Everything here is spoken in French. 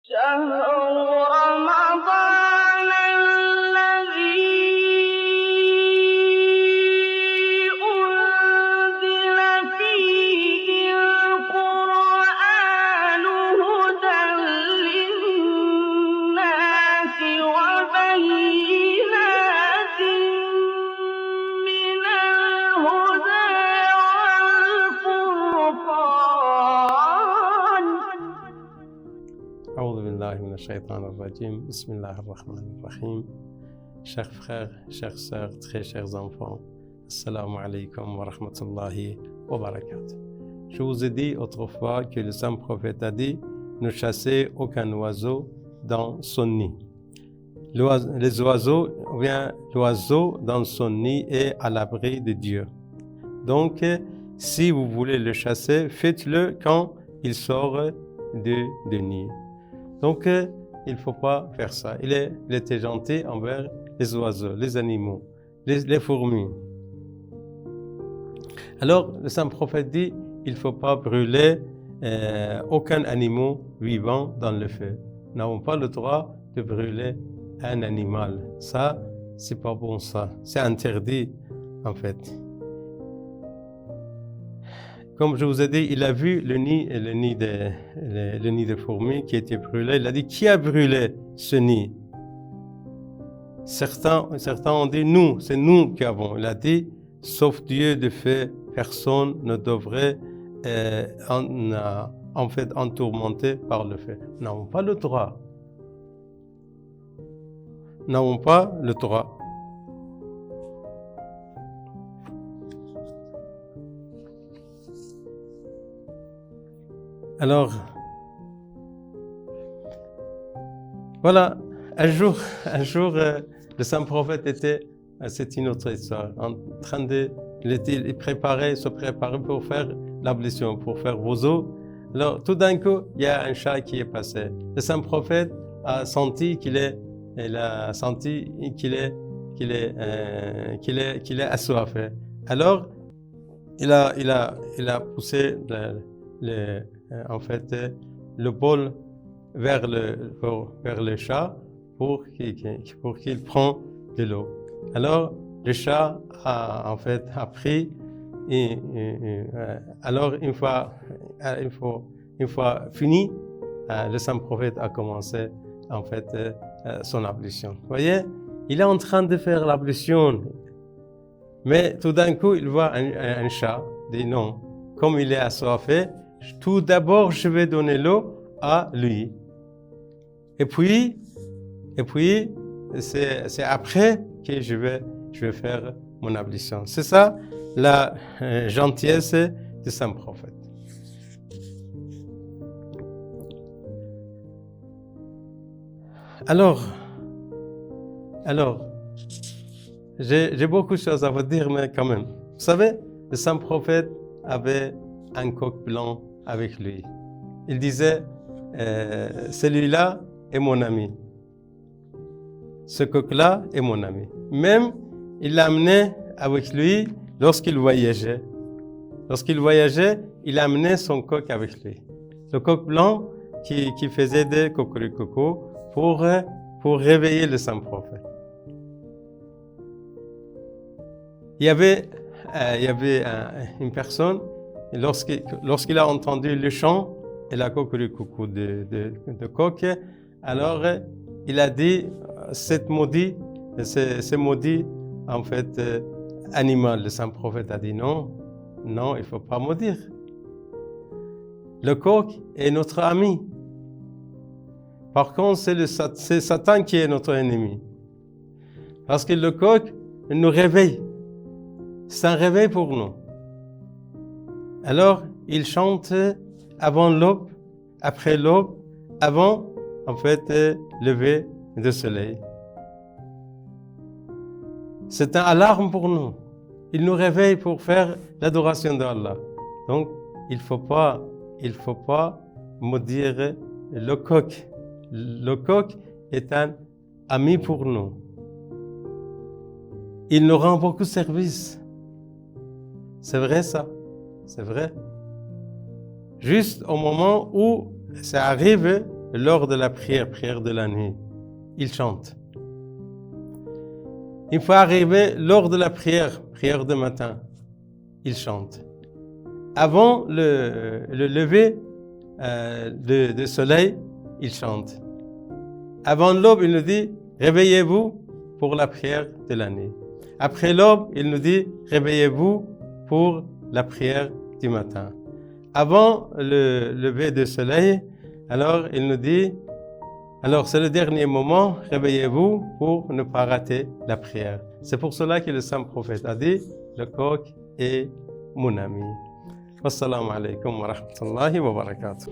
شهر رمضان الذي أنزل فيه القرآن هدى للناس وبينات من الهدى والفرقان. أعوذ بالله من الشيطان الرجيم. بسم الله الرحمن الرحيم. Chers frères, chères sœurs, très chers enfants, Assalamu alaikum wa rahmatullahi wa barakatuh. Je vous ai dit autrefois que le saint prophète a dit ne chassez aucun oiseau dans son nid. Les oiseaux, ou bien l'oiseau dans son nid est à l'abri de Dieu. Donc, si vous voulez le chasser, faites-le quand il sort du nid. Donc, il ne faut pas faire ça. Il était gentil envers les oiseaux, les animaux, les fourmis. Alors, le saint prophète dit, il ne faut pas brûler aucun animal vivant dans le feu. Nous n'avons pas le droit de brûler un animal. Ça, c'est pas bon ça. C'est interdit, en fait. Comme je vous ai dit, il a vu le nid de fourmis qui était brûlé. Il a dit, qui a brûlé ce nid? Certains ont dit, nous, c'est nous qui avons. Il a dit, sauf Dieu de fait, personne ne devrait en fait entourmenter par le feu. Nous n'avons pas le droit. Nous n'avons pas le droit. Alors, voilà, un jour, le saint prophète était, c'est une autre histoire, en train de se préparer pour faire l'ablution, pour faire wudu. Alors, tout d'un coup, il y a un chat qui est passé. Le saint prophète a senti qu'il est assoiffé. Alors, il a poussé en fait, le bol vers le chat pour qu'il prenne de l'eau. Alors, le chat a pris alors une fois fini, le saint prophète a commencé en fait son ablution. Vous voyez, il est en train de faire l'ablution, mais tout d'un coup, il voit un chat. Il dit non, comme il est assoiffé, tout d'abord, je vais donner l'eau à lui. Et puis, c'est après que je vais faire mon ablution. C'est ça la gentillesse du saint prophète. Alors, j'ai beaucoup de choses à vous dire, mais quand même. Vous savez, le saint prophète avait un coq blanc avec lui. Il disait, celui-là est mon ami. Ce coq-là est mon ami. Même, il l'amenait avec lui lorsqu'il voyageait. Lorsqu'il voyageait, il amenait son coq avec lui. Le coq blanc qui faisait des cocoricoco pour réveiller le saint prophète. Il y avait une personne, lorsqu'il a entendu le chant et la cocoricoco de coq, alors il a dit, ce maudit en fait animal. Le saint prophète a dit non, il ne faut pas maudire. Le coq est notre ami. Par contre, c'est Satan qui est notre ennemi. Parce que le coq nous réveille. C'est un réveil pour nous. Alors, il chante avant l'aube, après l'aube, avant, en fait, lever du soleil. C'est un alarme pour nous. Il nous réveille pour faire l'adoration d'Allah. Donc, il faut pas maudire le coq. Le coq est un ami pour nous. Il nous rend beaucoup de service. C'est vrai ça, c'est vrai. Juste au moment où ça arrive lors de la prière de la nuit, il chante. Une fois arrivé lors de la prière de matin, il chante. Avant le lever du soleil, il chante. Avant l'aube, il nous dit « Réveillez-vous pour la prière de la nuit ». Après l'aube, il nous dit « Réveillez-vous pour la prière du matin ». Avant le lever du soleil, alors il nous dit « Alors c'est le dernier moment, réveillez-vous pour ne pas rater la prière ». C'est pour cela que le saint prophète a dit « Le coq est mon ami ». Wassalamu alaikum wa rahmatullahi wa barakatuh.